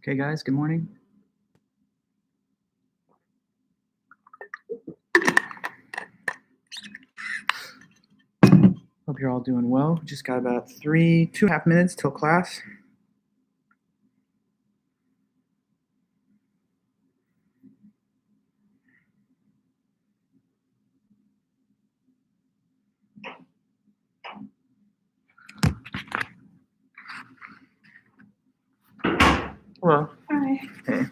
Okay, guys, good morning. Hope you're all doing well. Just got about 2.5 minutes till class. Hello. Hi. Hey.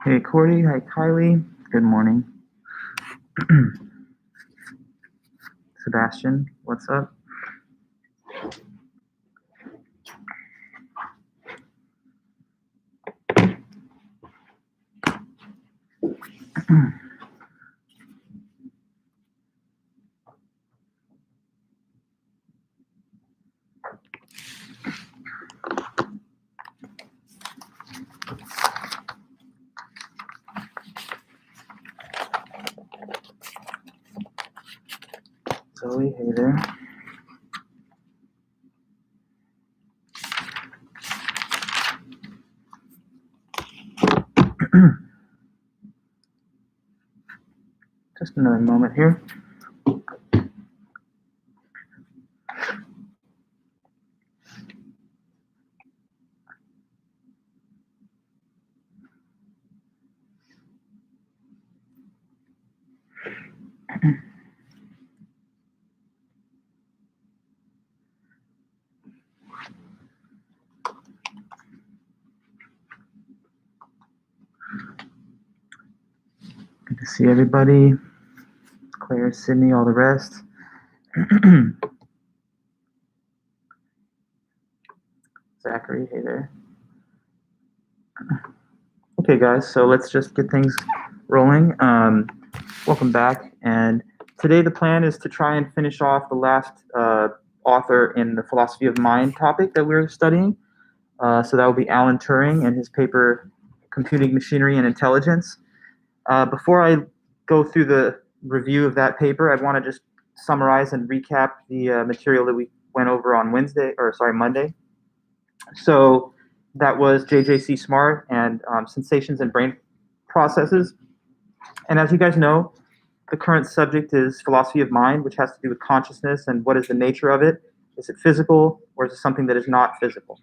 Hey, Cordy. Hi, Kylie. Good morning. Sebastian, what's up? Zoe, hey there. Just another moment here. Good to see everybody. Claire, Sydney, all the rest. Zachary, hey there. Okay, guys, so let's just get things rolling. Welcome back. And today the plan is to try and finish off the last author in the philosophy of mind topic that we're studying. So that will be Alan Turing and his paper, Computing Machinery and Intelligence. Before I go through the review of that paper, I want to just summarize and recap the material that we went over on Monday. So that was JJC Smart and sensations and brain processes. And as you guys know, the current subject is philosophy of mind, which has to do with consciousness and what is the nature of it. Is it physical, or is it something that is not physical?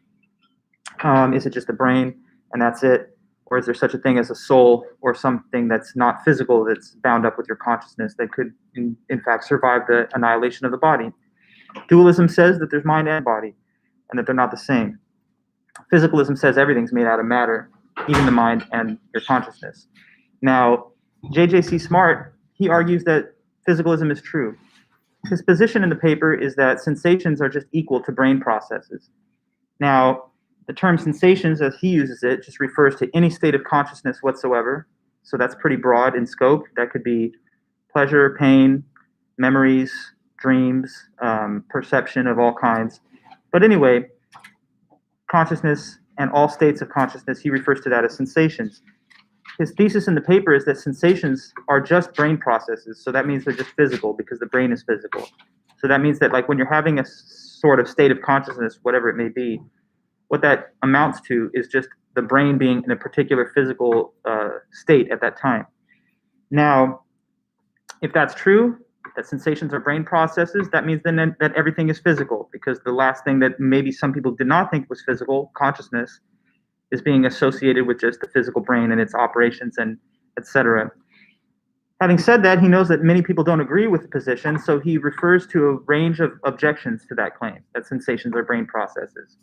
Is it just the brain and that's it? Or is there such a thing as a soul or something that's not physical that's bound up with your consciousness that could, in fact, survive the annihilation of the body? Dualism says that there's mind and body and that they're not the same. Physicalism says everything's made out of matter, even the mind and your consciousness. Now, JJC Smart, he argues that physicalism is true. His position in the paper is that sensations are just equal to brain processes. Now, the term sensations, as he uses it, just refers to any state of consciousness whatsoever. So that's pretty broad in scope. That could be pleasure, pain, memories, dreams, perception of all kinds. But anyway, consciousness and all states of consciousness, he refers to that as sensations. His thesis in the paper is that sensations are just brain processes. So that means they're just physical because the brain is physical. So that means that like when you're having a sort of state of consciousness, whatever it may be, what that amounts to is just the brain being in a particular physical state at that time. Now, if that's true, that sensations are brain processes, that means then that everything is physical, because the last thing that maybe some people did not think was physical, consciousness, is being associated with just the physical brain and its operations and etc. Having said that, he knows that many people don't agree with the position, so he refers to a range of objections to that claim, that sensations are brain processes.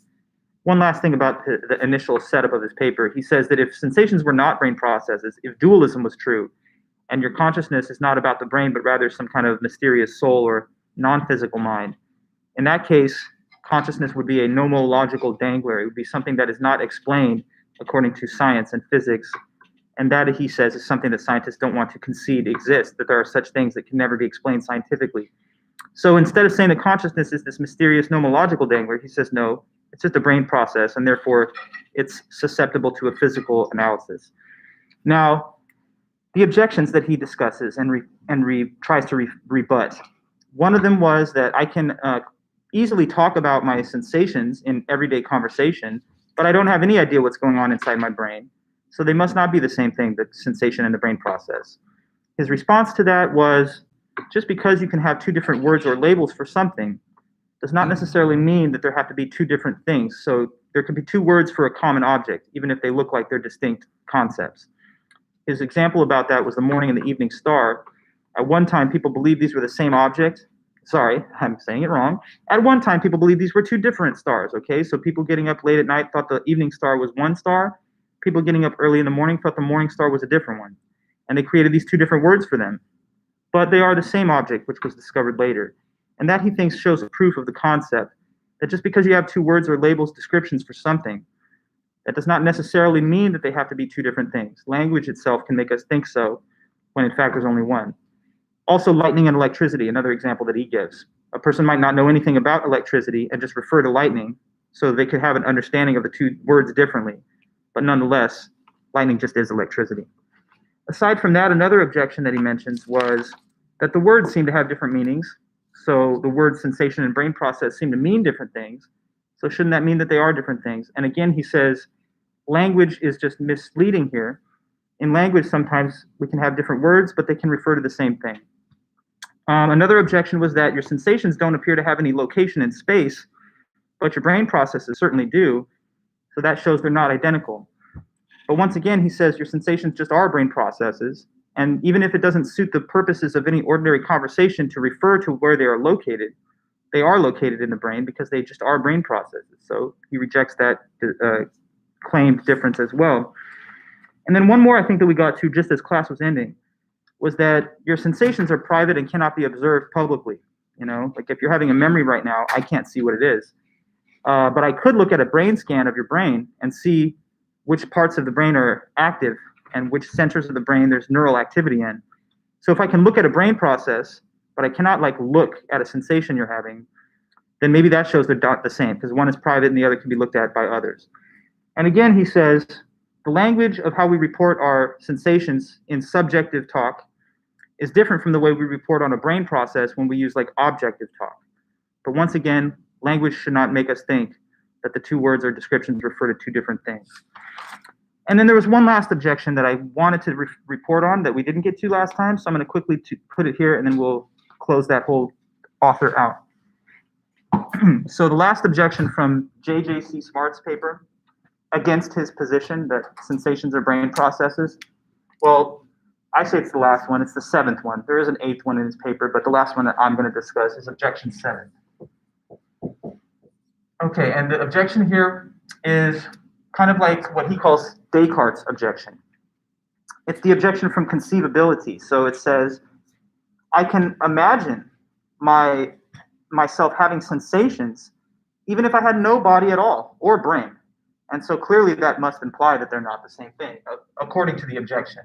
One last thing about the initial setup of his paper, he says that if sensations were not brain processes, if dualism was true, and your consciousness is not about the brain, but rather some kind of mysterious soul or non-physical mind, in that case, consciousness would be a nomological dangler. It would be something that is not explained according to science and physics And that, he says, is something that scientists don't want to concede exists, that there are such things that can never be explained scientifically. So instead of saying that consciousness is this mysterious nomological dangler, he says, no, it's just a brain process, and therefore it's susceptible to a physical analysis. Now, the objections that he discusses and tries to rebut, one of them was that I can easily talk about my sensations in everyday conversation, but I don't have any idea what's going on inside my brain. So they must not be the same thing, the sensation and the brain process. His response to that was, just because you can have two different words or labels for something does not necessarily mean that there have to be two different things. So there could be two words for a common object, even if they look like they're distinct concepts. His example about that was the morning and the evening star. At one time, people believed these were the same object. Sorry, I'm saying it wrong. At one time, people believed these were two different stars, okay? So people getting up late at night thought the evening star was one star. People getting up early in the morning thought the morning star was a different one. And they created these two different words for them. But they are the same object, which was discovered later. And that, he thinks, shows proof of the concept that just because you have two words or labels, descriptions for something, that does not necessarily mean that they have to be two different things. Language itself can make us think so, when in fact there's only one. Also, lightning and electricity, another example that he gives. A person might not know anything about electricity and just refer to lightning, so they could have an understanding of the two words differently. But nonetheless, lightning just is electricity. Aside from that, another objection that he mentions was that the words seem to have different meanings. So the words sensation and brain process seem to mean different things. So shouldn't that mean that they are different things? And again, he says, language is just misleading here. In language, sometimes we can have different words, but they can refer to the same thing. Another objection was that your sensations don't appear to have any location in space, but your brain processes certainly do. So that shows they're not identical. But once again, he says your sensations just are brain processes. And even if it doesn't suit the purposes of any ordinary conversation to refer to where they are located in the brain because they just are brain processes. So he rejects that claimed difference as well. And then one more I think that we got to just as class was ending was that your sensations are private and cannot be observed publicly. You know, like if you're having a memory right now, I can't see what it is. But I could look at a brain scan of your brain and see which parts of the brain are active and which centers of the brain there's neural activity in. So if I can look at a brain process, but I cannot like look at a sensation you're having, then maybe that shows they're not the same because one is private and the other can be looked at by others. And again, he says, the language of how we report our sensations in subjective talk is different from the way we report on a brain process when we use like objective talk. But once again, language should not make us think that the two words or descriptions refer to two different things. And then there was one last objection that I wanted to report on that we didn't get to last time, so I'm going to quickly put it here, and then we'll close that whole author out. So the last objection from J.J.C. Smart's paper against his position that sensations are brain processes, well, I say it's the last one. It's the seventh one. There is an eighth one in his paper, but the last one that I'm going to discuss is objection 7. Okay, and the objection here is kind of like what he calls Descartes' objection. It's the objection from conceivability. So it says, I can imagine myself having sensations even if I had no body at all or brain. And so clearly that must imply that they're not the same thing, according to the objection.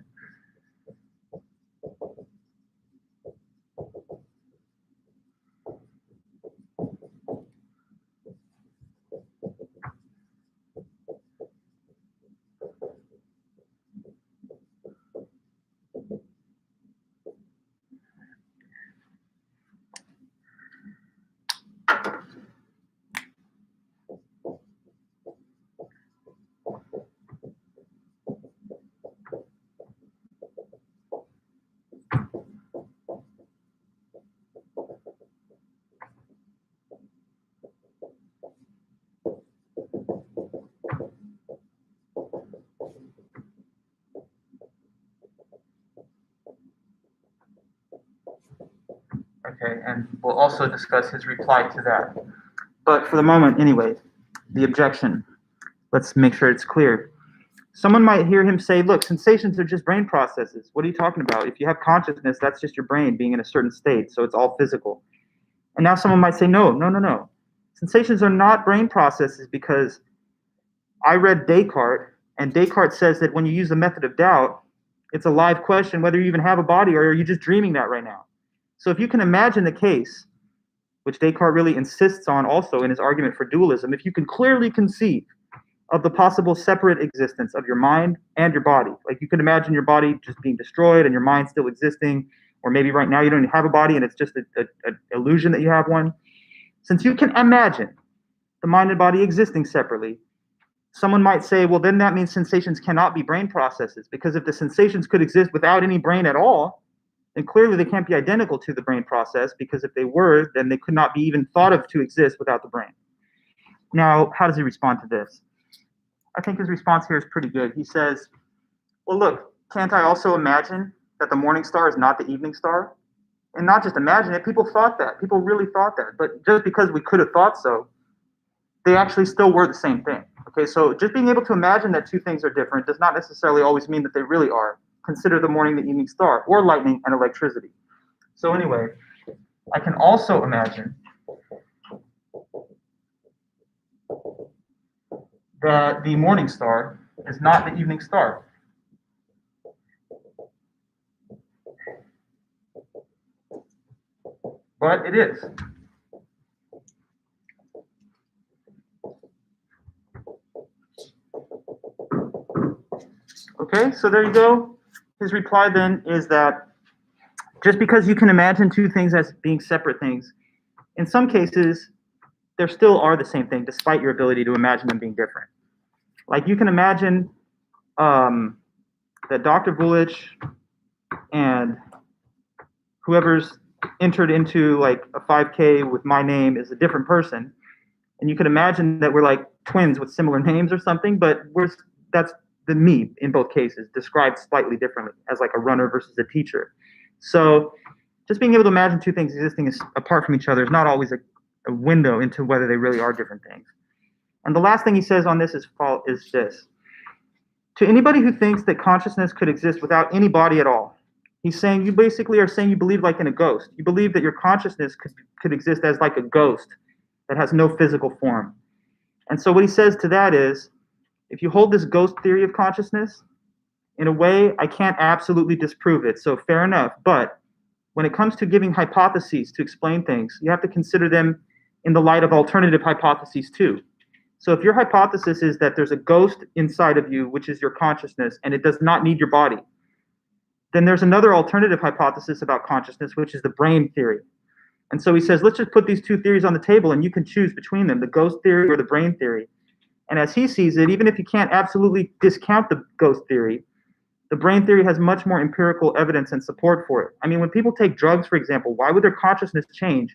Okay, and we'll also discuss his reply to that. But for the moment, anyway, the objection. Let's make sure it's clear. Someone might hear him say, look, sensations are just brain processes. What are you talking about? If you have consciousness, that's just your brain being in a certain state, so it's all physical. And now someone might say, no. Sensations are not brain processes because I read Descartes, And Descartes says that when you use the method of doubt, it's a live question whether you even have a body or are you just dreaming that right now. So if you can imagine the case, which Descartes really insists on also in his argument for dualism, if you can clearly conceive of the possible separate existence of your mind and your body, like you can imagine your body just being destroyed and your mind still existing, or maybe right now you don't even have a body and it's just an illusion that you have one. Since you can imagine the mind and body existing separately, someone might say, well, then that means sensations cannot be brain processes, because if the sensations could exist without any brain at all, then clearly they can't be identical to the brain process, because if they were, then they could not be even thought of to exist without the brain. Now, how does he respond to this? I think his response here is pretty good. He says, well, look, can't I also imagine that the morning star is not the evening star? And not just imagine it, people thought that. People really thought that. But just because we could have thought so, they actually still were the same thing. Okay, so just being able to imagine that two things are different does not necessarily always mean that they really are. Consider the morning, the evening star, or lightning and electricity. So anyway, I can also imagine that the morning star is not the evening star. But it is. Okay, so there you go. His reply then is that just because you can imagine two things as being separate things, in some cases, there still are the same thing, despite your ability to imagine them being different. Like you can imagine that Dr. Vulich and whoever's entered into like a 5K with my name is a different person, and you can imagine that we're like twins with similar names or something, but that's the me in both cases, described slightly differently as like a runner versus a teacher. So just being able to imagine two things existing apart from each other is not always a window into whether they really are different things. And the last thing he says on this is this. To anybody who thinks that consciousness could exist without any body at all, he's saying you basically are saying you believe like in a ghost. You believe that your consciousness could exist as like a ghost that has no physical form. And so what he says to that is, if you hold this ghost theory of consciousness, in a way, I can't absolutely disprove it, so fair enough. But when it comes to giving hypotheses to explain things, you have to consider them in the light of alternative hypotheses too. So if your hypothesis is that there's a ghost inside of you, which is your consciousness, and it does not need your body, then there's another alternative hypothesis about consciousness, which is the brain theory. And so he says, let's just put these two theories on the table and you can choose between them, the ghost theory or the brain theory. And as he sees it, even if you can't absolutely discount the ghost theory, the brain theory has much more empirical evidence and support for it. I mean, when people take drugs, for example, why would their consciousness change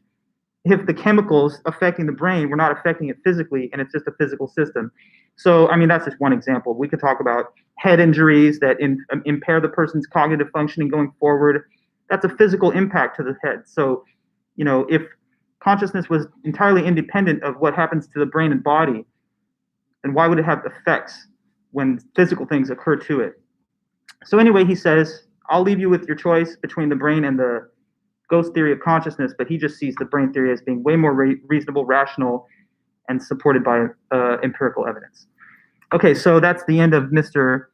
if the chemicals affecting the brain were not affecting it physically and it's just a physical system? So, I mean, that's just one example. We could talk about head injuries that impair the person's cognitive functioning going forward. That's a physical impact to the head. So, you know, if consciousness was entirely independent of what happens to the brain and body, then why would it have effects when physical things occur to it? So anyway, he says, I'll leave you with your choice between the brain and the ghost theory of consciousness, but he just sees the brain theory as being way more reasonable, rational, and supported by empirical evidence. Okay, so that's the end of Mr.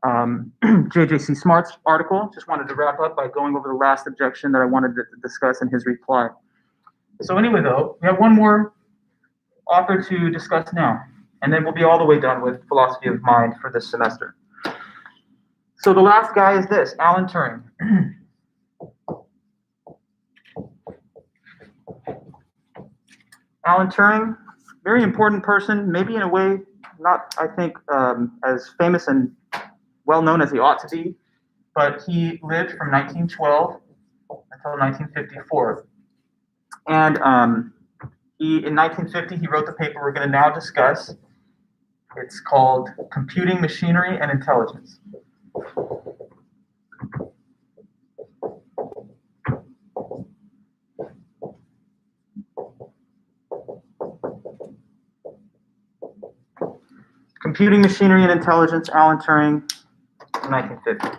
JJC Smart's article. Just wanted to wrap up by going over the last objection that I wanted to discuss in his reply. So anyway, though, we have one more author to discuss now, and then we'll be all the way done with philosophy of mind for this semester. So the last guy is this, Alan Turing. Alan Turing, very important person, maybe in a way not, I think, as famous and well-known as he ought to be, but he lived from 1912 until 1954. And in 1950, he wrote the paper we're going to now discuss. It's called Computing Machinery and Intelligence. Computing Machinery and Intelligence, Alan Turing, 1950.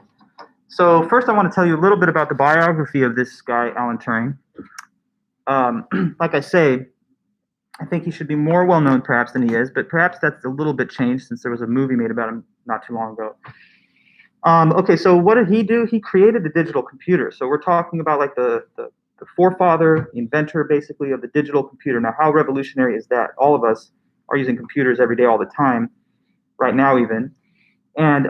So first I want to tell you a little bit about the biography of this guy, Alan Turing. Like I say, I think he should be more well-known perhaps than he is, but perhaps that's a little bit changed since there was a movie made about him not too long ago. Okay, so what did he do? He created the digital computer. So we're talking about like the forefather, the inventor basically of the digital computer. Now, how revolutionary is that? All of us are using computers every day, all the time, right now even. And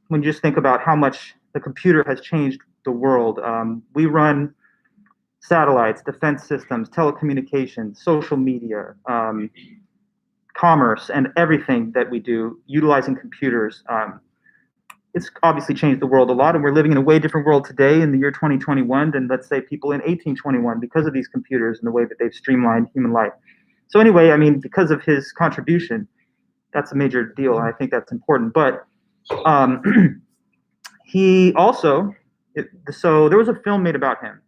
when you just think about how much the computer has changed the world, we run satellites, defense systems, telecommunications, social media, commerce, and everything that we do utilizing computers. It's obviously changed the world a lot, and we're living in a way different world today in the year 2021 than, let's say, people in 1821 because of these computers and the way that they've streamlined human life. So anyway, I mean, because of his contribution, that's a major deal, and I think that's important. But he also, so there was a film made about him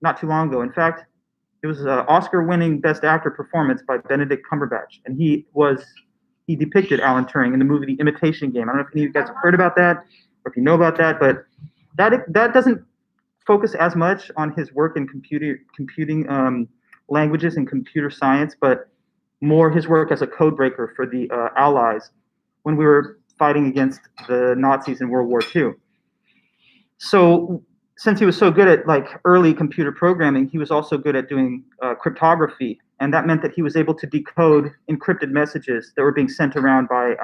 not too long ago. In fact, it was an Oscar-winning Best Actor performance by Benedict Cumberbatch, and he depicted Alan Turing in the movie The Imitation Game. I don't know if any of you guys have heard about that or if you know about that, but that doesn't focus as much on his work in computing languages and computer science, but more his work as a code breaker for the Allies when we were fighting against the Nazis in World War II. So since he was so good at like early computer programming, he was also good at doing cryptography, and that meant that he was able to decode encrypted messages that were being sent around by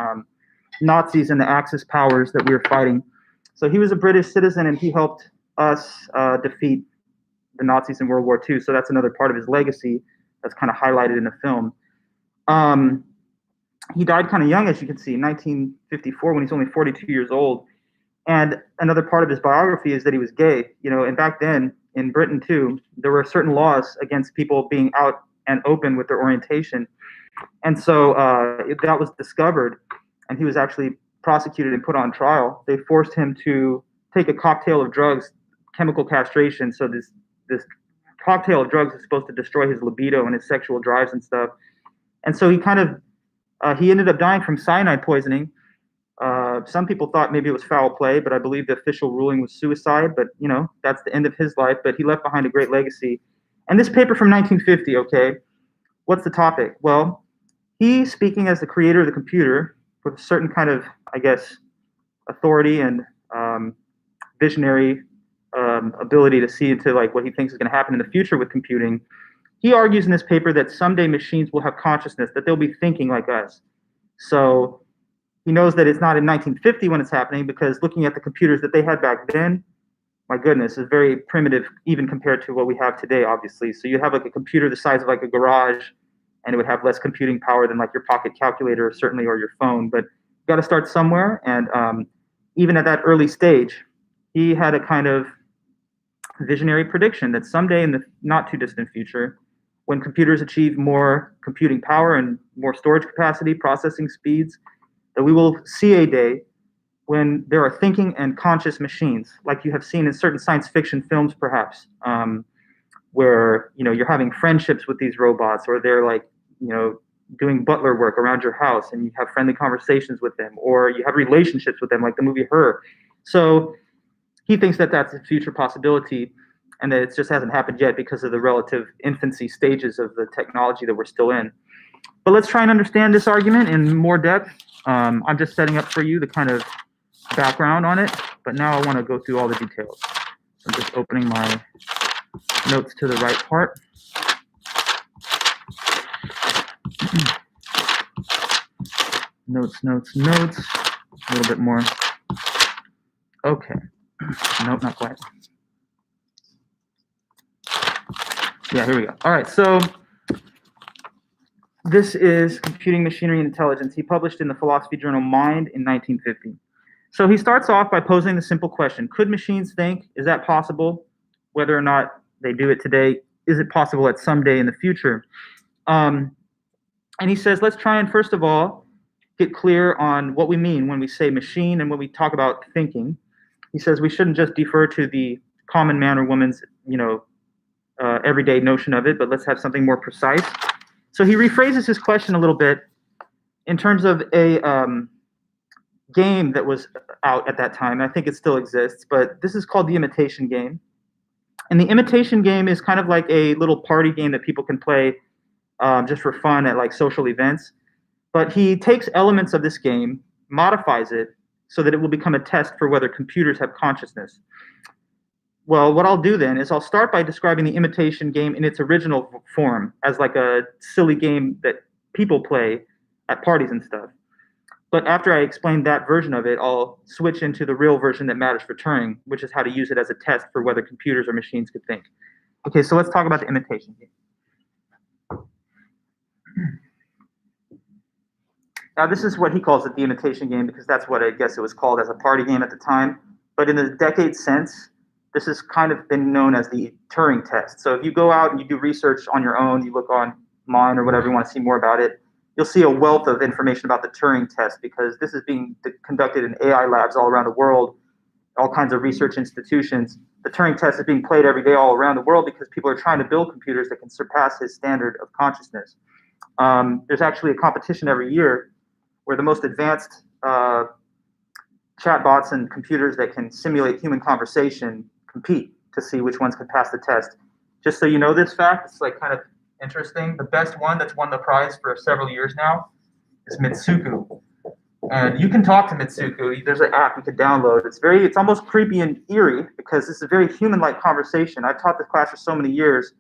Nazis and the Axis powers that we were fighting. So he was a British citizen, and he helped us defeat the Nazis in World War II. So that's another part of his legacy that's kind of highlighted in the film. He died kind of young, as you can see, in 1954 when he's only 42 years old. And another part of his biography is that he was gay, and back then in Britain too, there were certain laws against people being out and open with their orientation. And so that was discovered, and he was actually prosecuted and put on trial. They forced him to take a cocktail of drugs, chemical castration. So this cocktail of drugs is supposed to destroy his libido and his sexual drives and stuff. And so he ended up dying from cyanide poisoning. Some people thought maybe it was foul play, but I believe the official ruling was suicide. But, that's the end of his life. But he left behind a great legacy. And this paper from 1950, okay, what's the topic? Well, he, speaking as the creator of the computer, with a certain kind of, I guess, authority and visionary ability to see into like what he thinks is going to happen in the future with computing, he argues in this paper that someday machines will have consciousness, that they'll be thinking like us. So he knows that it's not in 1950 when it's happening, because looking at the computers that they had back then, my goodness, is very primitive even compared to what we have today, obviously. So you'd have like a computer the size of like a garage, and it would have less computing power than like your pocket calculator, certainly, or your phone. But you got to start somewhere. And even at that early stage, he had a kind of visionary prediction that someday in the not too distant future, when computers achieve more computing power and more storage capacity, processing speeds, that we will see a day when there are thinking and conscious machines, like you have seen in certain science fiction films, perhaps, where you're having friendships with these robots, or they're like doing butler work around your house, and you have friendly conversations with them, or you have relationships with them, like the movie Her. So he thinks that that's a future possibility, and that it just hasn't happened yet because of the relative infancy stages of the technology that we're still in. But let's try and understand this argument in more depth. I'm just setting up for you the kind of background on it, but now I want to go through all the details. I'm just opening my notes to the right part. Notes. A little bit more. Okay. Nope, not quite. Yeah, here we go. All right, so this is Computing, Machinery, and Intelligence. He published in the philosophy journal Mind in 1950. So he starts off by posing the simple question: could machines think? Is that possible? Whether or not they do it today, is it possible at some day in the future? And he says, let's try and first of all get clear on what we mean when we say machine and when we talk about thinking. He says we shouldn't just defer to the common man or woman's, everyday notion of it, but let's have something more precise. So he rephrases his question a little bit in terms of a game that was out at that time. I think it still exists, but this is called the Imitation Game. And the Imitation Game is kind of like a little party game that people can play just for fun at like social events. But he takes elements of this game, modifies it so that it will become a test for whether computers have consciousness. Well, what I'll do then is I'll start by describing the imitation game in its original form as like a silly game that people play at parties and stuff. But after I explain that version of it, I'll switch into the real version that matters for Turing, which is how to use it as a test for whether computers or machines could think. Okay, so let's talk about the imitation game. Now, this is what he calls it, the imitation game, because that's what I guess it was called as a party game at the time. But in the decades since, this has kind of been known as the Turing test. So if you go out and you do research on your own, you look online or whatever, you want to see more about it, you'll see a wealth of information about the Turing test, because this is being conducted in AI labs all around the world, all kinds of research institutions. The Turing test is being played every day all around the world because people are trying to build computers that can surpass his standard of consciousness. There's actually a competition every year where the most advanced chatbots and computers that can simulate human conversation compete to see which ones can pass the test. Just so you know this fact, it's like kind of interesting. The best one that's won the prize for several years now is Mitsuku. And you can talk to Mitsuku. There's an app you can download. It's almost creepy and eerie because it's a very human-like conversation. I've taught this class for so many years,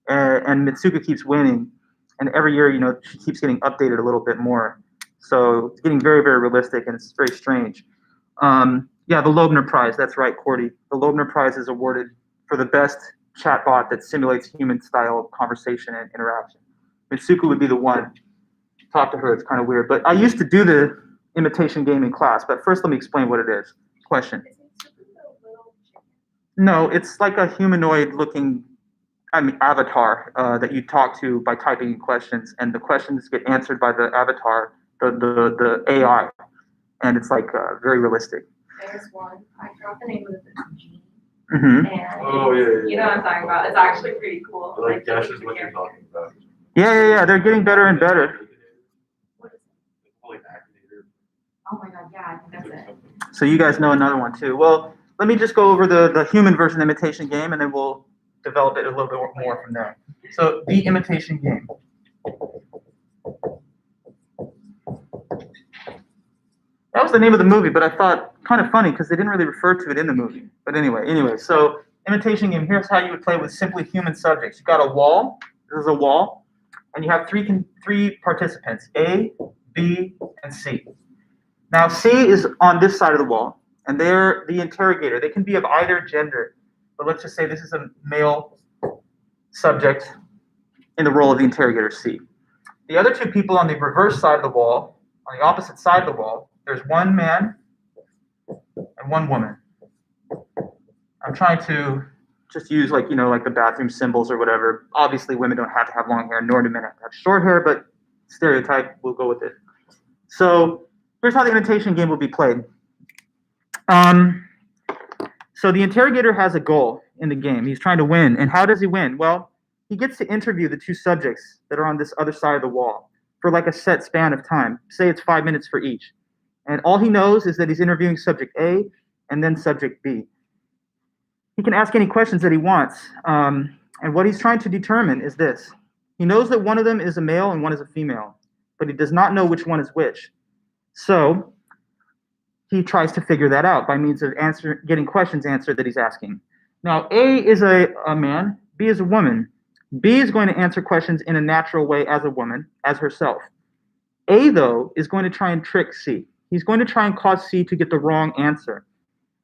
and Mitsuku keeps winning. And every year, she keeps getting updated a little bit more. So it's getting very, very realistic, and it's very strange. Yeah, the Loebner Prize. That's right, Cordy. The Loebner Prize is awarded for the best chatbot that simulates human-style conversation and interaction. Mitsuku would be the one. Talk to her. It's kind of weird. But I used to do the imitation game in class. But first, let me explain what it is. Question. No, it's like a humanoid-looking avatar that you talk to by typing in questions, and the questions get answered by the avatar, the AI, and it's like very realistic. There's one. I forgot the name of it. Genie. Mm-hmm. And you know what I'm talking about. It's actually pretty cool. I like Dash is what you're talking about. Yeah. They're getting better and better. What is it? Oh my god, yeah, I think that's it. So you guys know another one too. Well, let me just go over the human version imitation game, and then we'll develop it a little bit more from there. So the imitation game. That was the name of the movie, but I thought kind of funny because they didn't really refer to it in the movie. But anyway, so imitation game, here's how you would play with simply human subjects. You've got a wall, this is a wall, and you have three participants, A, B, and C. Now C is on this side of the wall, and they're the interrogator. They can be of either gender, but let's just say this is a male subject in the role of the interrogator, C. The other two people on the reverse side of the wall, on the opposite side of the wall, there's one man and one woman. I'm trying to just use like the bathroom symbols or whatever. Obviously, women don't have to have long hair, nor do men have to have short hair, but stereotype, we'll go with it. So here's how the imitation game will be played. So the interrogator has a goal in the game. He's trying to win. And how does he win? Well, he gets to interview the two subjects that are on this other side of the wall for like a set span of time. Say it's 5 minutes for each. And all he knows is that he's interviewing subject A and then subject B. He can ask any questions that he wants. And what he's trying to determine is this. He knows that one of them is a male and one is a female, but he does not know which one is which. So he tries to figure that out by means of getting questions answered that he's asking. Now, A is a man, B is a woman. B is going to answer questions in a natural way as a woman, as herself. A, though, is going to try and trick C. He's going to try and cause C to get the wrong answer.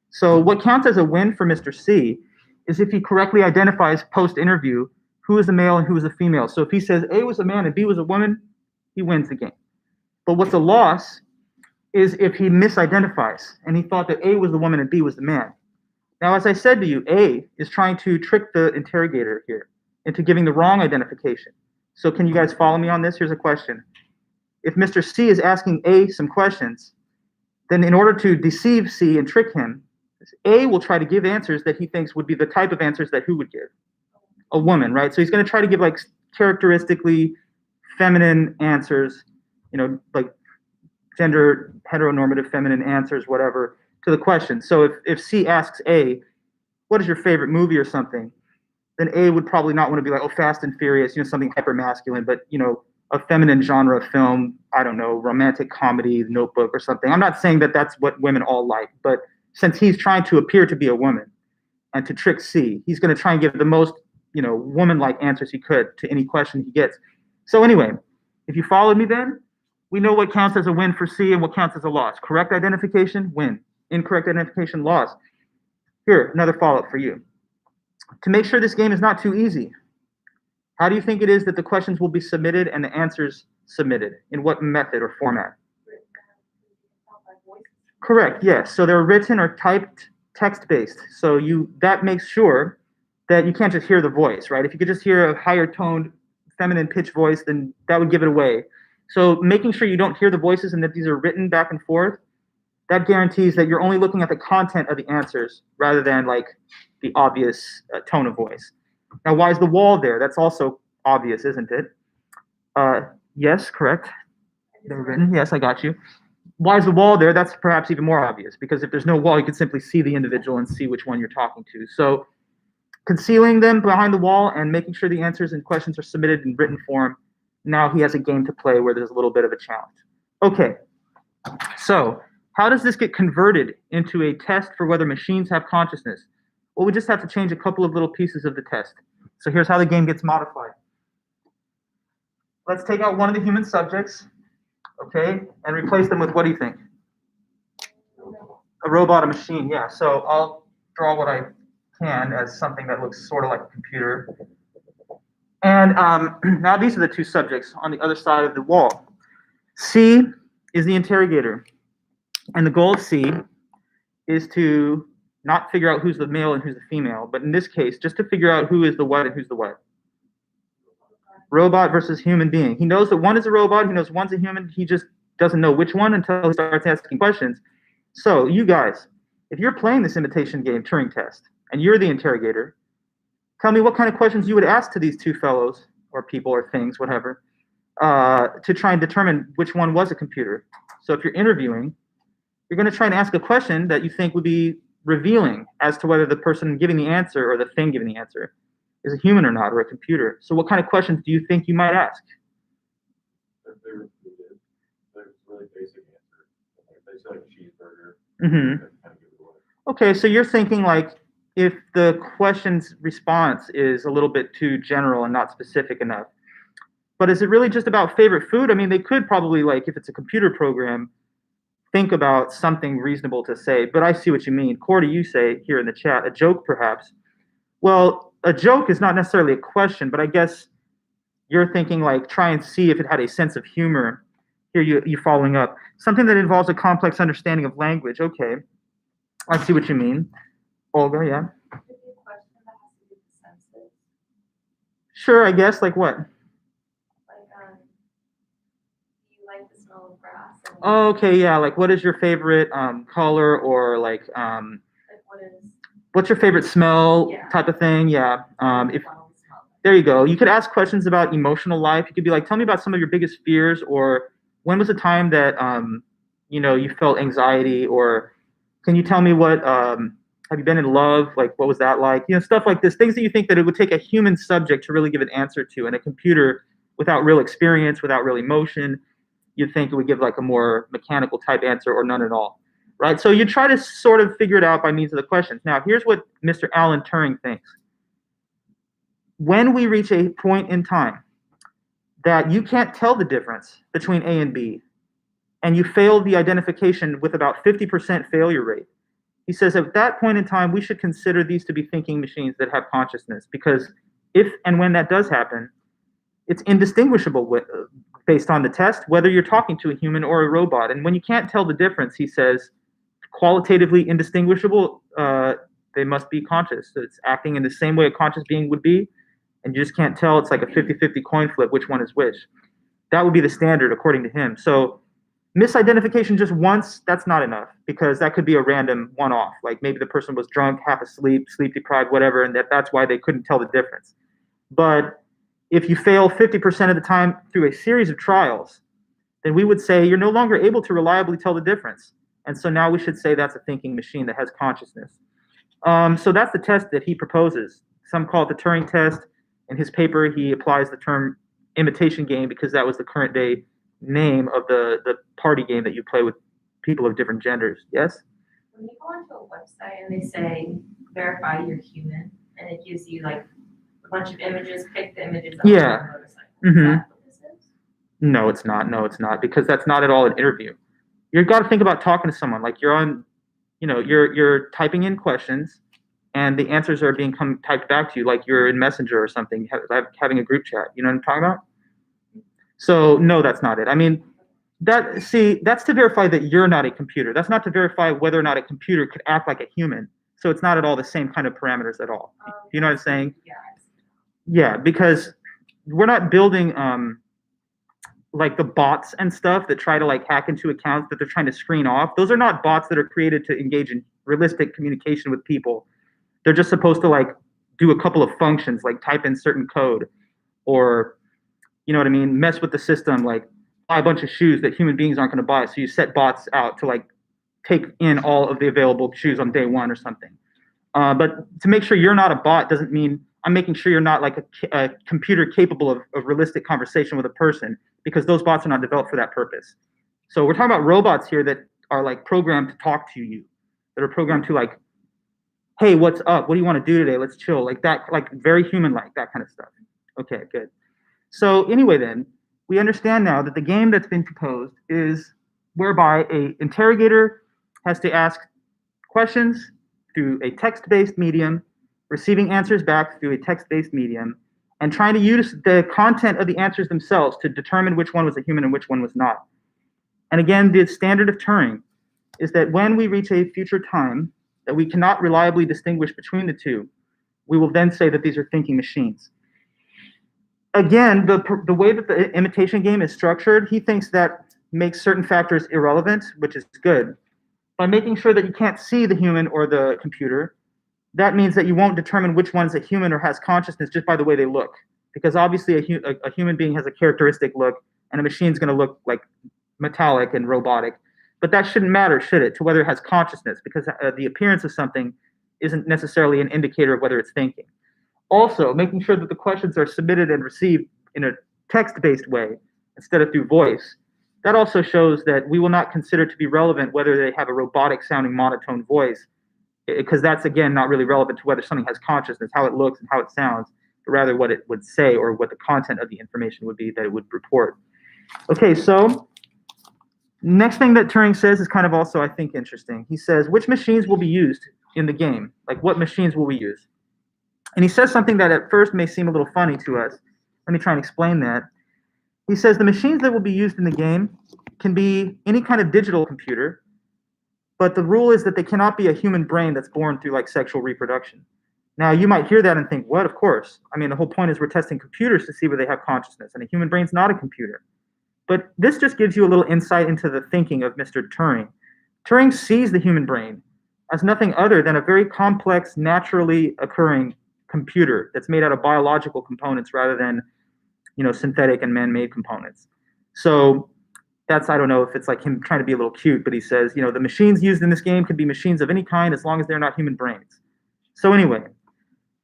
So what counts as a win for Mr. C is if he correctly identifies post-interview who is a male and who is a female. So if he says A was a man and B was a woman, he wins the game. But what's a loss is if he misidentifies and he thought that A was the woman and B was the man. Now, as I said to you, A is trying to trick the interrogator here into giving the wrong identification. So can you guys follow me on this? Here's a question. If Mr. C is asking A some questions, then in order to deceive C and trick him, A will try to give answers that he thinks would be the type of answers that who would give? A woman, right? So he's going to try to give like characteristically feminine answers, like gender heteronormative feminine answers, whatever, to the question. So if C asks A, what is your favorite movie or something? then A would probably not want to be like, oh, Fast and Furious, something hyper masculine, but a feminine genre of film, I don't know, romantic comedy, Notebook or something. I'm not saying that that's what women all like, but since he's trying to appear to be a woman and to trick C, he's going to try and give the most, woman-like answers he could to any question he gets. So anyway, if you followed me then, we know what counts as a win for C and what counts as a loss. Correct identification, win. Incorrect identification, loss. Here, another follow-up for you. To make sure this game is not too easy, how do you think it is that the questions will be submitted and the answers submitted? In what method or format? Correct, yes. So they're written or typed text-based. So that makes sure that you can't just hear the voice, right? If you could just hear a higher toned feminine pitch voice, then that would give it away. So making sure you don't hear the voices and that these are written back and forth, that guarantees that you're only looking at the content of the answers rather than like the obvious tone of voice. Now, why is the wall there? That's also obvious, isn't it? Yes, correct. They're written. Yes, I got you. Why is the wall there? That's perhaps even more obvious, because if there's no wall, you can simply see the individual and see which one you're talking to. So concealing them behind the wall and making sure the answers and questions are submitted in written form, now he has a game to play where there's a little bit of a challenge. Okay, so how does this get converted into a test for whether machines have consciousness? Well, we just have to change a couple of little pieces of the test. So here's how the game gets modified. Let's take out one of the human subjects, okay, and replace them with, what do you think? A robot, a machine, yeah. So I'll draw what I can as something that looks sort of like a computer. And now these are the two subjects on the other side of the wall. C is the interrogator. And the goal of C is to not figure out who's the male and who's the female, but in this case, just to figure out who is the what and who's the what. Robot versus human being. He knows that one is a robot, he knows one's a human, he just doesn't know which one until he starts asking questions. So you guys, if you're playing this imitation game, Turing test, and you're the interrogator, tell me what kind of questions you would ask to these two fellows, or people, or things, whatever, to try and determine which one was a computer. So if you're interviewing, you're going to try and ask a question that you think would be revealing as to whether the person giving the answer or the thing giving the answer is a human or not, or a computer. So what kind of questions do you think you might ask? If they were food, there's really basic answer. Like they say like a cheeseburger. Mm-hmm. Kind of give it away. Okay, so you're thinking like if the question's response is a little bit too general and not specific enough. But is it really just about favorite food? I mean, they could probably, like, if it's a computer program, think about something reasonable to say. But I see what you mean. Cordy, you say here in the chat, a joke perhaps. Well, a joke is not necessarily a question, but I guess you're thinking like try and see if it had a sense of humor. Here you following up. Something that involves a complex understanding of language. Okay, I see what you mean. Olga, yeah? Could be a question that has to do with senses. Sure, I guess. Like what? Like, do you like the smell of grass? Oh, okay, yeah. Like, what is your favorite color, or like what's your favorite smell, Yeah. type of thing? Yeah. If smell like? there you go. You could ask questions about emotional life. You could be like, tell me about some of your biggest fears, or when was the time that you felt anxiety, or can you tell me what have you been in love? Like, what was that like? Stuff like this. Things that you think that it would take a human subject to really give an answer to, and a computer without real experience, without real emotion, you'd think it would give like a more mechanical type answer, or none at all, right? So you try to sort of figure it out by means of the questions. Now, here's what Mr. Alan Turing thinks. When we reach a point in time that you can't tell the difference between A and B, and you fail the identification with about 50% failure rate, he says at that point in time, we should consider these to be thinking machines that have consciousness, because if and when that does happen, it's indistinguishable based on the test, whether you're talking to a human or a robot. And when you can't tell the difference, he says, qualitatively indistinguishable, they must be conscious. So it's acting in the same way a conscious being would be, and you just can't tell. It's like a 50-50 coin flip, which one is which. That would be the standard according to him. So misidentification just once, that's not enough, because that could be a random one-off. Like maybe the person was drunk, half asleep, sleep deprived, whatever, and that's why they couldn't tell the difference. But if you fail 50% of the time through a series of trials, then we would say you're no longer able to reliably tell the difference. And so now we should say that's a thinking machine that has consciousness. So that's the test that he proposes. Some call it the Turing test. In his paper, he applies the term imitation game because that was the current day name of the party game that you play with people of different genders. Yes? When you go onto a website and they say verify you're human, and it gives you like a bunch of images, pick the images that Yeah. are on the motorcycle. Mhm. Is that what this is? No, it's not. No, it's not, because that's not at all an interview. You've got to think about talking to someone. Like, you're on, you're typing in questions, and the answers are being typed back to you, like you're in Messenger or something, having a group chat. You know what I'm talking about? So no, that's not it. I mean, that's to verify that you're not a computer. That's not to verify whether or not a computer could act like a human. So it's not at all the same kind of parameters at all. You know what I'm saying? Yeah. I see. Yeah, because we're not building like the bots and stuff that try to like hack into accounts that they're trying to screen off. Those are not bots that are created to engage in realistic communication with people. They're just supposed to like do a couple of functions, like type in certain code, or you know what I mean, mess with the system, like buy a bunch of shoes that human beings aren't going to buy. So you set bots out to like take in all of the available shoes on day one or something. But to make sure you're not a bot doesn't mean I'm making sure you're not like a computer capable of realistic conversation with a person, because those bots are not developed for that purpose. So we're talking about robots here that are like programmed to talk to you, that are programmed to like, hey, what's up? What do you want to do today? Let's chill. Like that, like very human-like, that kind of stuff. Okay, good. So anyway, then, we understand now that the game that's been proposed is whereby a interrogator has to ask questions through a text-based medium, receiving answers back through a text-based medium, and trying to use the content of the answers themselves to determine which one was a human and which one was not. And again, the standard of Turing is that when we reach a future time that we cannot reliably distinguish between the two, we will then say that these are thinking machines. Again, the way that the imitation game is structured, he thinks that makes certain factors irrelevant, which is good. By making sure that you can't see the human or the computer, that means that you won't determine which one's a human or has consciousness just by the way they look. Because obviously a human being has a characteristic look, and a machine's going to look like metallic and robotic. But that shouldn't matter, should it, to whether it has consciousness, because the appearance of something isn't necessarily an indicator of whether it's thinking. Also, making sure that the questions are submitted and received in a text-based way instead of through voice. That also shows that we will not consider to be relevant whether they have a robotic-sounding monotone voice, because that's, again, not really relevant to whether something has consciousness, how it looks and how it sounds, but rather what it would say or what the content of the information would be that it would report. Okay, so next thing that Turing says is kind of also, I think, interesting. He says, which machines will be used in the game? Like, what machines will we use? And he says something that at first may seem a little funny to us. Let me try and explain that. He says the machines that will be used in the game can be any kind of digital computer, but the rule is that they cannot be a human brain that's born through like sexual reproduction. Now, you might hear that and think, what? Of course. I mean, the whole point is we're testing computers to see whether they have consciousness, and a human brain's not a computer. But this just gives you a little insight into the thinking of Mr. Turing. Turing sees the human brain as nothing other than a very complex, naturally occurring computer that's made out of biological components rather than, synthetic and man-made components. So that's, I don't know if it's like him trying to be a little cute, but he says, the machines used in this game could be machines of any kind as long as they're not human brains. So anyway,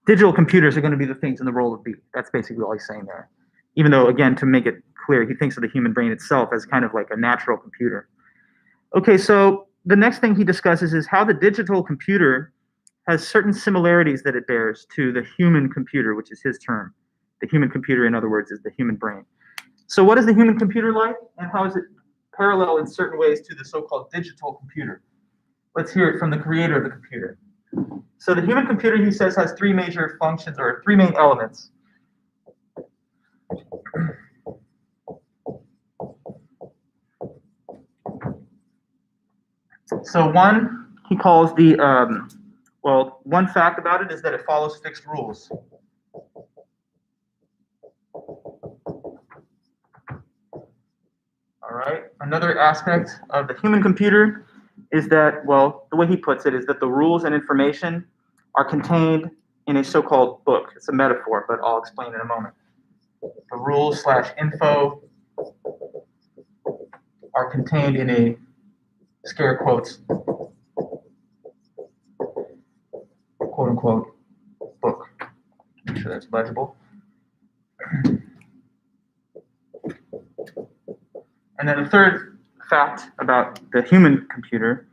digital computers are going to be the things in the role of B. That's basically all he's saying there. Even though, again, to make it clear, he thinks of the human brain itself as kind of like a natural computer. Okay, so the next thing he discusses is how the digital computer has certain similarities that it bears to the human computer, which is his term. The human computer, in other words, is the human brain. So what is the human computer like, and how is it parallel in certain ways to the so-called digital computer? Let's hear it from the creator of the computer. So the human computer, he says, has three major functions, or three main elements. So one, he calls the, one fact about it is that it follows fixed rules. All right. Another aspect of the human computer is that, the way he puts it is that the rules and information are contained in a so-called book. It's a metaphor, but I'll explain in a moment. The rules/info are contained in a, scare quotes, quote-unquote, book. sure that's legible. And then the third fact about the human computer,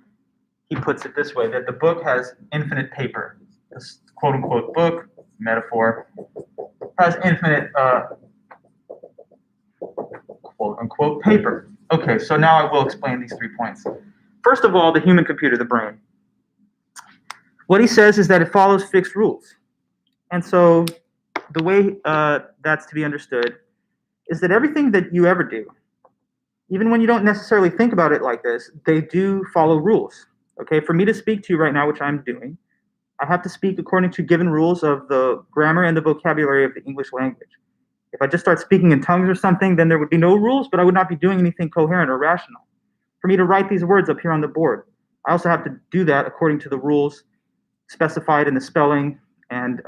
he puts it this way, that the book has infinite paper. This quote-unquote book, metaphor, has infinite quote-unquote paper. Okay, so now I will explain these 3 points. First of all, the human computer, the brain. What he says is that it follows fixed rules. And so the way that's to be understood is that everything that you ever do, even when you don't necessarily think about it like this, they do follow rules. Okay, for me to speak to you right now, which I'm doing, I have to speak according to given rules of the grammar and the vocabulary of the English language. If I just start speaking in tongues or something, then there would be no rules, but I would not be doing anything coherent or rational. For me to write these words up here on the board, I also have to do that according to the rules specified in the spelling and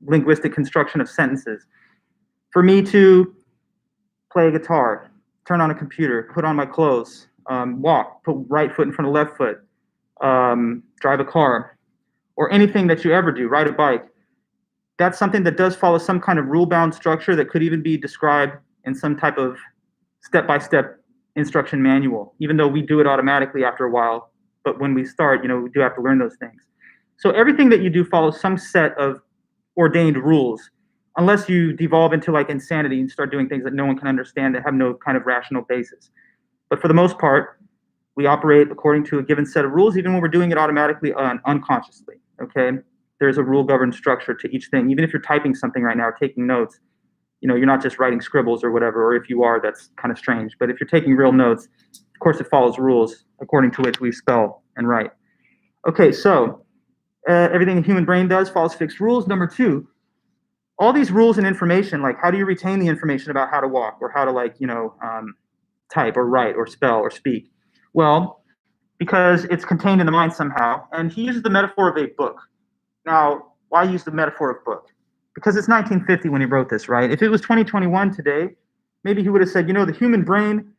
linguistic construction of sentences. For me to play a guitar, turn on a computer, put on my clothes, walk, put right foot in front of left foot, drive a car, or anything that you ever do, ride a bike, that's something that does follow some kind of rule-bound structure that could even be described in some type of step-by-step instruction manual, even though we do it automatically after a while. But when we start, we do have to learn those things. So everything that you do follows some set of ordained rules, unless you devolve into like insanity and start doing things that no one can understand that have no kind of rational basis. But for the most part, we operate according to a given set of rules, even when we're doing it automatically unconsciously, okay? There's a rule-governed structure to each thing. Even if you're typing something right now or taking notes, you're not just writing scribbles or whatever, or if you are, that's kind of strange. But if you're taking real notes, of course it follows rules according to which we spell and write. Okay, so everything a human brain does follows fixed rules. Number 2, all these rules and information, like how do you retain the information about how to walk or how to type or write or spell or speak? Well, because it's contained in the mind somehow. And he uses the metaphor of a book. Now, why use the metaphor of book? Because it's 1950 when he wrote this, right? If it was 2021 today, maybe he would have said, the human brain,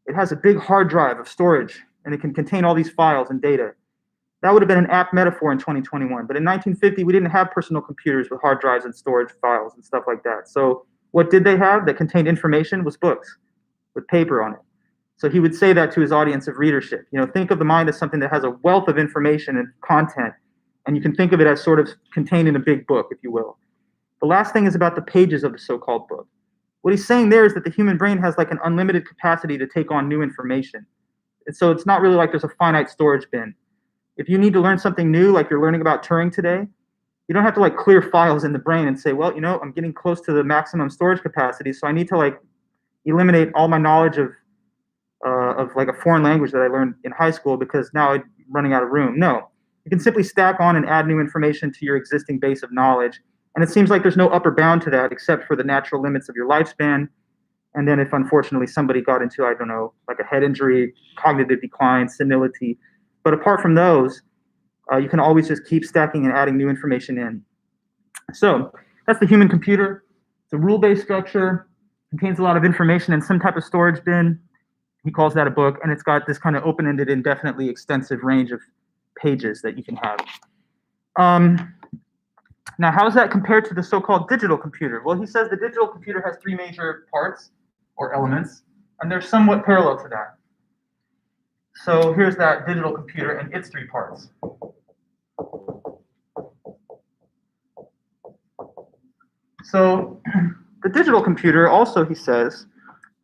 it has a big hard drive of storage, and it can contain all these files and data. That would have been an apt metaphor in 2021. But in 1950, we didn't have personal computers with hard drives and storage files and stuff like that. So what did they have that contained information was books with paper on it. So he would say that to his audience of readership. Think of the mind as something that has a wealth of information and content, and you can think of it as sort of contained in a big book, if you will. The last thing is about the pages of the so-called book. What he's saying there is that the human brain has like an unlimited capacity to take on new information. And so it's not really like there's a finite storage bin. If you need to learn something new, like you're learning about Turing today, you don't have to like clear files in the brain and say, well, I'm getting close to the maximum storage capacity, so I need to like eliminate all my knowledge of like a foreign language that I learned in high school because now I'm running out of room. No, you can simply stack on and add new information to your existing base of knowledge. And it seems like there's no upper bound to that except for the natural limits of your lifespan. And then if unfortunately somebody got into, I don't know, like a head injury, cognitive decline, senility. But apart from those, you can always just keep stacking and adding new information in. So that's the human computer. It's a rule-based structure, contains a lot of information in some type of storage bin. He calls that a book, and it's got this kind of open-ended, indefinitely extensive range of pages that you can have. Now, how is that compared to the so-called digital computer? Well, he says the digital computer has 3 major parts or elements, and they're somewhat parallel to that. So here's that digital computer and its 3 parts. So the digital computer also, he says,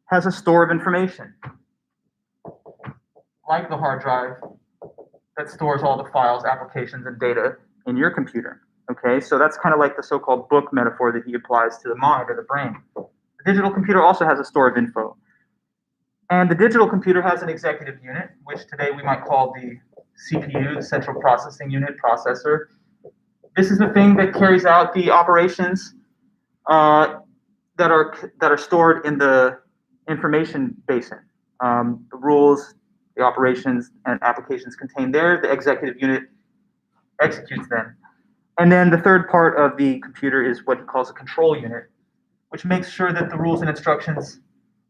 has a store of information, like the hard drive that stores all the files, applications, and data in your computer. Okay, so that's kind of like the so-called book metaphor that he applies to the mind or the brain. The digital computer also has a store of info. And the digital computer has an executive unit, which today we might call the CPU, the central processing unit, processor. This is the thing that carries out the operations that are stored in the information basin. The rules, the operations, and applications contained there, the executive unit executes them. And then the third part of the computer is what he calls a control unit, which makes sure that the rules and instructions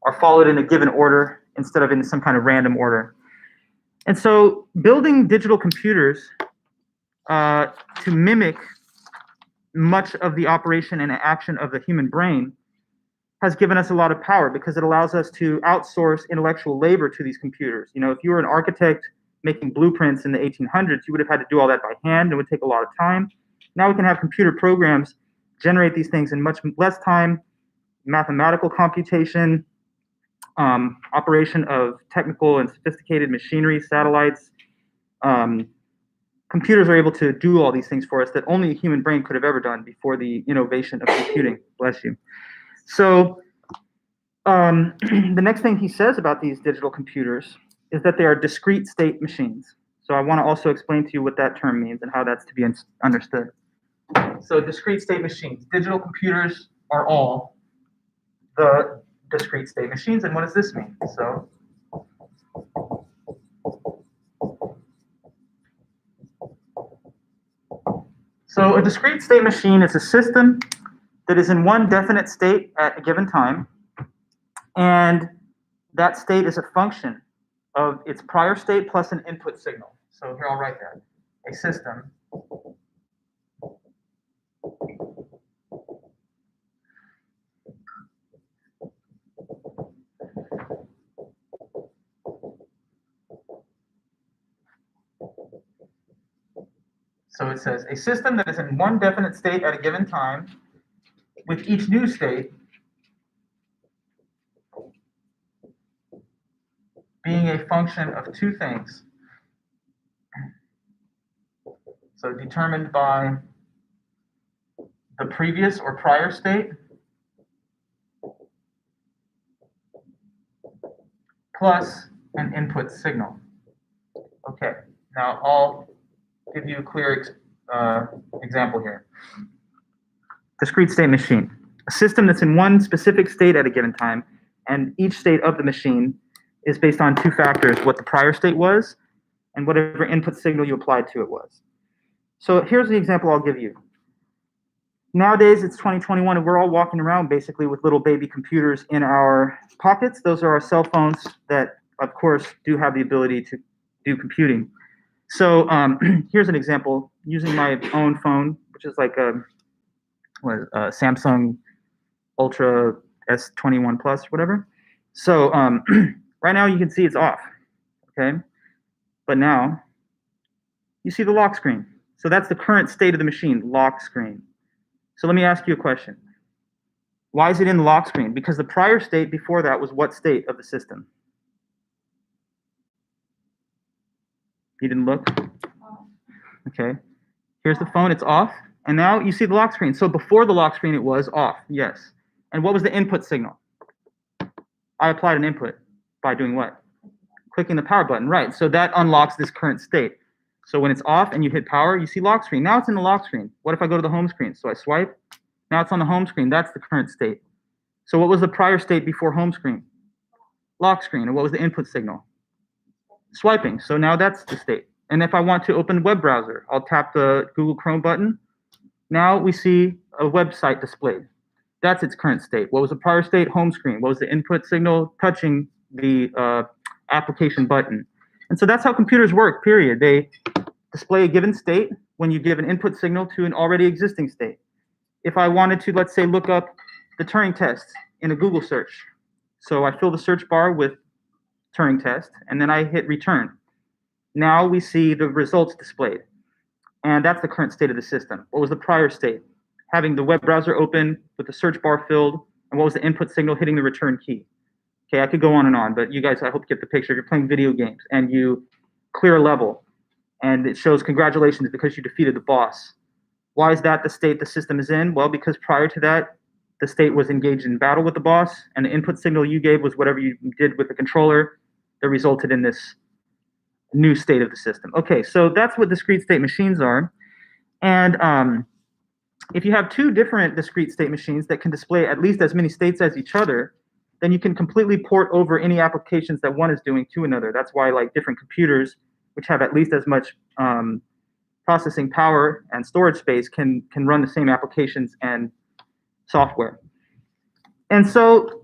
are followed in a given order instead of in some kind of random order. And so building digital computers to mimic much of the operation and action of the human brain has given us a lot of power because it allows us to outsource intellectual labor to these computers. You know, if you were an architect making blueprints in the 1800s, you would have had to do all that by hand. It would take a lot of time. Now we can have computer programs generate these things in much less time, mathematical computation, operation of technical and sophisticated machinery, satellites. Computers are able to do all these things for us that only a human brain could have ever done before the innovation of computing. Bless you. So the next thing he says about these digital computers is that they are discrete state machines. So I want to also explain to you what that term means and how that's to be understood. So discrete state machines. Digital computers are all the discrete state machines. And what does this mean? So a discrete state machine is a system that is in one definite state at a given time, and that state is a function of its prior state plus an input signal. So here I'll write that. A system So it says, a system that is in one definite state at a given time, with each new state being a function of two things. So determined by the previous or prior state plus an input signal. Okay, now I'll give you a clear example here. Discrete state machine. A system that's in one specific state at a given time, and each state of the machine is based on two factors, what the prior state was and whatever input signal you applied to it was. So here's the example I'll give you. Nowadays, it's 2021, and we're all walking around basically with little baby computers in our pockets. Those are our cell phones that, of course, do have the ability to do computing. So here's an example using my own phone, which is like a Samsung Ultra S21 Plus, whatever. So right now you can see it's off, okay? But now you see the lock screen. So that's the current state of the machine, lock screen. So let me ask you a question. Why is it in the lock screen? Because the prior state before that was what state of the system? You didn't look? Okay. Here's the phone, it's off. And now you see the lock screen. So before the lock screen, it was off, yes. And what was the input signal? I applied an input by doing what? Clicking the power button, right. So that unlocks this current state. So when it's off and you hit power, you see lock screen. Now it's in the lock screen. What if I go to the home screen? So I swipe. Now it's on the home screen. That's the current state. So what was the prior state before home screen? Lock screen. And what was the input signal? Swiping. So now that's the state. And if I want to open a web browser, I'll tap the Google Chrome button. Now we see a website displayed. That's its current state. What was the prior state? Home screen. What was the input signal? Touching the application button. And so that's how computers work, period. They display a given state when you give an input signal to an already existing state. If I wanted to, let's say, look up the Turing test in a Google search. So I fill the search bar with Turing test, and then I hit return. Now we see the results displayed. And that's the current state of the system. What was the prior state? Having the web browser open with the search bar filled, and what was the input signal? Hitting the return key. Okay, I could go on and on, but you guys, I hope you get the picture. If you're playing video games and you clear a level, and it shows congratulations because you defeated the boss. Why is that the state the system is in? Well, because prior to that, the state was engaged in battle with the boss, and the input signal you gave was whatever you did with the controller that resulted in this new state of the system. Okay, so that's what discrete state machines are. And if you have two different discrete state machines that can display at least as many states as each other, then you can completely port over any applications that one is doing to another. That's why like different computers, which have at least as much processing power and storage space, can run the same applications and software. And so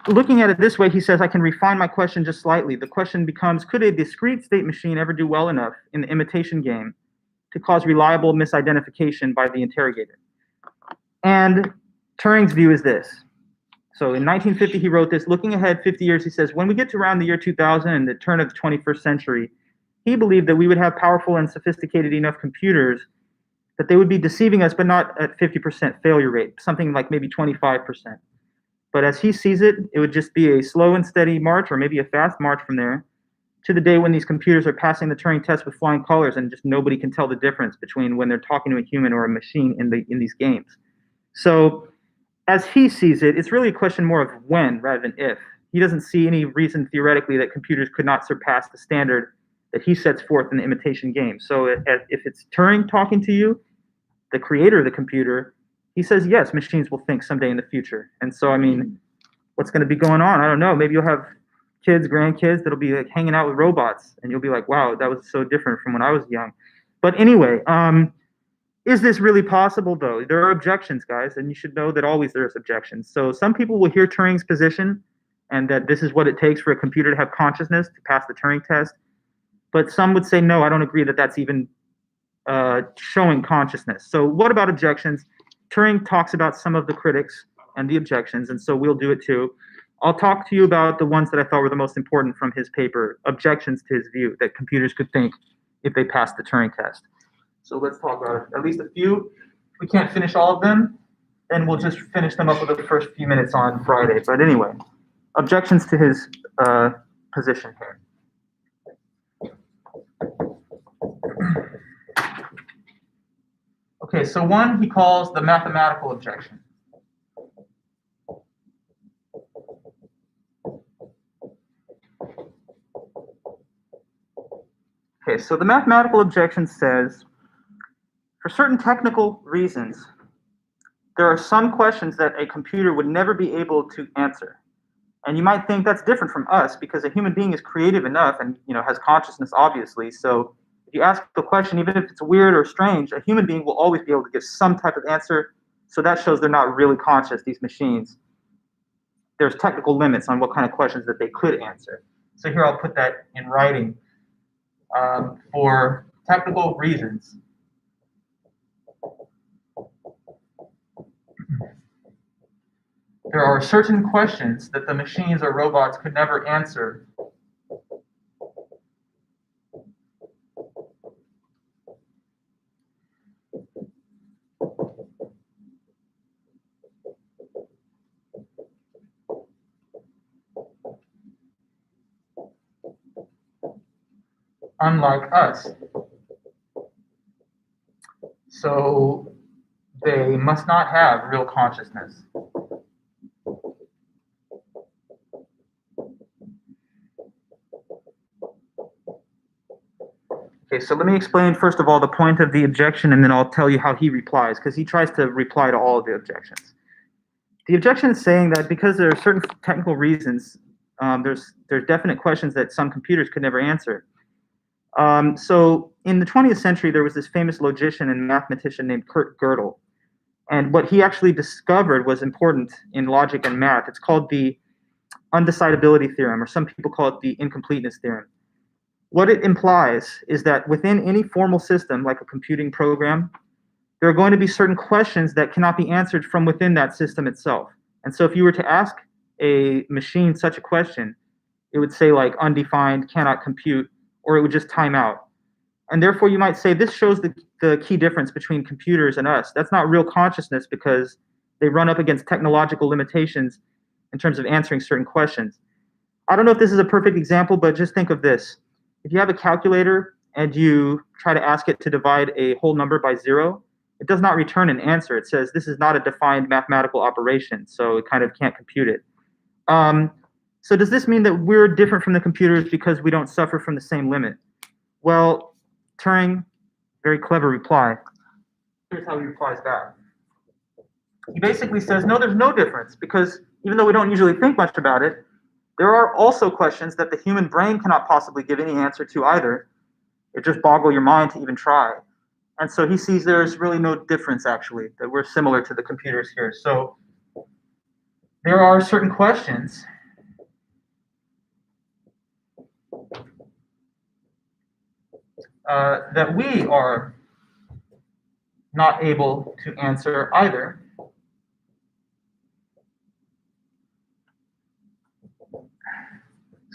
looking at it this way, he says, I can refine my question just slightly. The question becomes, could a discrete state machine ever do well enough in the imitation game to cause reliable misidentification by the interrogator? And Turing's view is this. So in 1950, he wrote this. Looking ahead 50 years, he says, when we get to around the year 2000 and the turn of the 21st century, he believed that we would have powerful and sophisticated enough computers that they would be deceiving us, but not at 50% failure rate, something like maybe 25%. But as he sees it, it would just be a slow and steady march, or maybe a fast march from there, to the day when these computers are passing the Turing test with flying colors and just nobody can tell the difference between when they're talking to a human or a machine in these games. So as he sees it, it's really a question more of when rather than if. He doesn't see any reason theoretically that computers could not surpass the standard that he sets forth in the imitation game. So if it's Turing talking to you, the creator of the computer, he says, yes, machines will think someday in the future. And so, I mean, what's going to be going on? I don't know. Maybe you'll have kids, grandkids that'll be like hanging out with robots, and you'll be like, wow, that was so different from when I was young. But anyway, is this really possible, though? There are objections, guys, and you should know that always there's objections. So some people will hear Turing's position and that this is what it takes for a computer to have consciousness to pass the Turing test. But some would say, no, I don't agree that that's even showing consciousness. So what about objections? Turing talks about some of the critics and the objections, and so we'll do it too. I'll talk to you about the ones that I thought were the most important from his paper, objections to his view that computers could think if they passed the Turing test. So let's talk about at least a few. If we can't finish all of them, then we'll just finish them up with the first few minutes on Friday. But anyway, objections to his position here. Okay, so one he calls the mathematical objection. Okay, so the mathematical objection says, for certain technical reasons, there are some questions that a computer would never be able to answer. And you might think that's different from us because a human being is creative enough and has consciousness, obviously. So if you ask the question, even if it's weird or strange, a human being will always be able to give some type of answer. So that shows they're not really conscious, these machines. There's technical limits on what kind of questions that they could answer. So here I'll put that in writing. For technical reasons, there are certain questions that the machines or robots could never answer. Unlike us. So they must not have real consciousness. Okay, so let me explain first of all the point of the objection, and then I'll tell you how he replies, because he tries to reply to all of the objections. The objection is saying that because there are certain technical reasons, there's definite questions that some computers could never answer. So in the 20th century, there was this famous logician and mathematician named Kurt Gödel. And what he actually discovered was important in logic and math. It's called the undecidability theorem, or some people call it the incompleteness theorem. What it implies is that within any formal system, like a computing program, there are going to be certain questions that cannot be answered from within that system itself. And so if you were to ask a machine such a question, it would say like undefined, cannot compute, or it would just time out. And therefore you might say this shows the key difference between computers and us. That's not real consciousness because they run up against technological limitations in terms of answering certain questions. I don't know if this is a perfect example, but just think of this. If you have a calculator and you try to ask it to divide a whole number by 0, it does not return an answer. It says this is not a defined mathematical operation, so it kind of can't compute it. So does this mean that we're different from the computers because we don't suffer from the same limit? Well, Turing, very clever reply. Here's how he replies back. He basically says, no, there's no difference because even though we don't usually think much about it, there are also questions that the human brain cannot possibly give any answer to either. It just boggle your mind to even try. And so he sees there's really no difference, actually, that we're similar to the computers here. So there are certain questions that we are not able to answer either.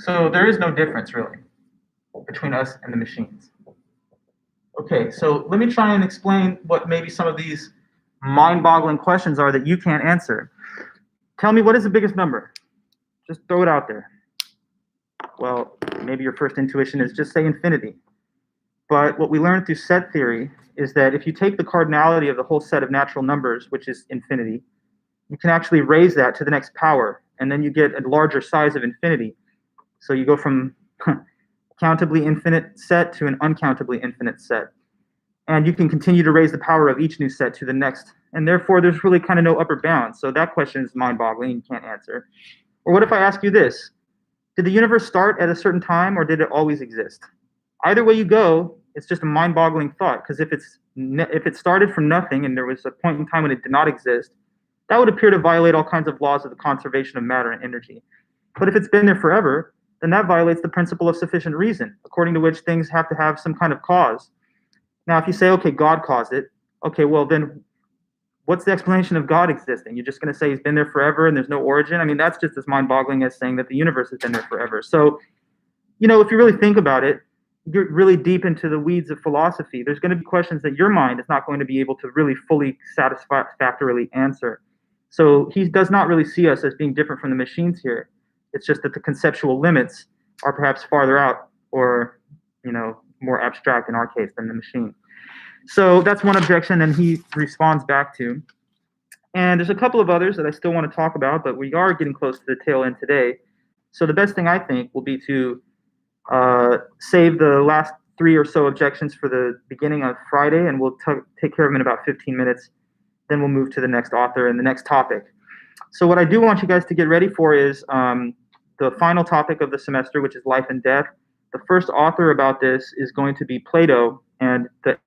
So there is no difference really between us and the machines. Okay, so let me try and explain what maybe some of these mind-boggling questions are that you can't answer. Tell me, what is the biggest number? Just throw it out there. Well, maybe your first intuition is just say infinity. But what we learned through set theory is that if you take the cardinality of the whole set of natural numbers, which is infinity, you can actually raise that to the next power, and then you get a larger size of infinity. So you go from countably infinite set to an uncountably infinite set. And you can continue to raise the power of each new set to the next. And therefore, there's really kind of no upper bound. So that question is mind-boggling, you can't answer. Or what if I ask you this? Did the universe start at a certain time, or did it always exist? Either way you go, it's just a mind-boggling thought, because if it started from nothing and there was a point in time when it did not exist, that would appear to violate all kinds of laws of the conservation of matter and energy. But if it's been there forever, then that violates the principle of sufficient reason, according to which things have to have some kind of cause. Now, if you say, okay, God caused it, okay, well then what's the explanation of God existing? You're just going to say he's been there forever and there's no origin? I mean, that's just as mind-boggling as saying that the universe has been there forever. So, you know, if you really think about it, you're really deep into the weeds of philosophy. There's going to be questions that your mind is not going to be able to really fully satisfactorily answer. So he does not really see us as being different from the machines here. It's just that the conceptual limits are perhaps farther out, or, you know, more abstract in our case than the machine. So that's one objection, and he responds back to. And there's a couple of others that I still want to talk about, but we are getting close to the tail end today. So the best thing I think will be to save the last 3 or so objections for the beginning of Friday, and we'll take care of them in about 15 minutes. Then we'll move to the next author and the next topic. So what I do want you guys to get ready for is the final topic of the semester, which is life and death. The first author about this is going to be Plato, and the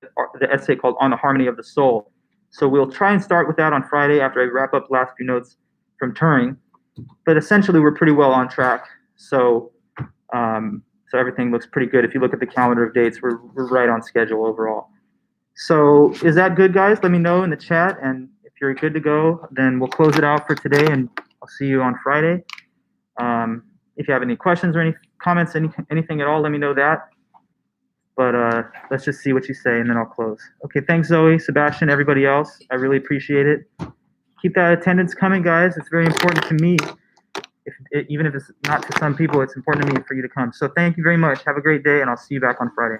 essay called On the Harmony of the Soul. So we'll try and start with that on Friday after I wrap up the last few notes from Turing. But essentially, we're pretty well on track. So everything looks pretty good. If you look at the calendar of dates, we're right on schedule overall. So is that good, guys? Let me know in the chat. And if you're good to go, then we'll close it out for today, and I'll see you on Friday. If you have any questions or any comments, anything at all, let me know that. But let's just see what you say, and then I'll close. Okay, thanks, Zoe, Sebastian, everybody else. I really appreciate it. Keep that attendance coming, guys. It's very important to me. Even if it's not to some people, it's important to me for you to come. So thank you very much. Have a great day, and I'll see you back on Friday.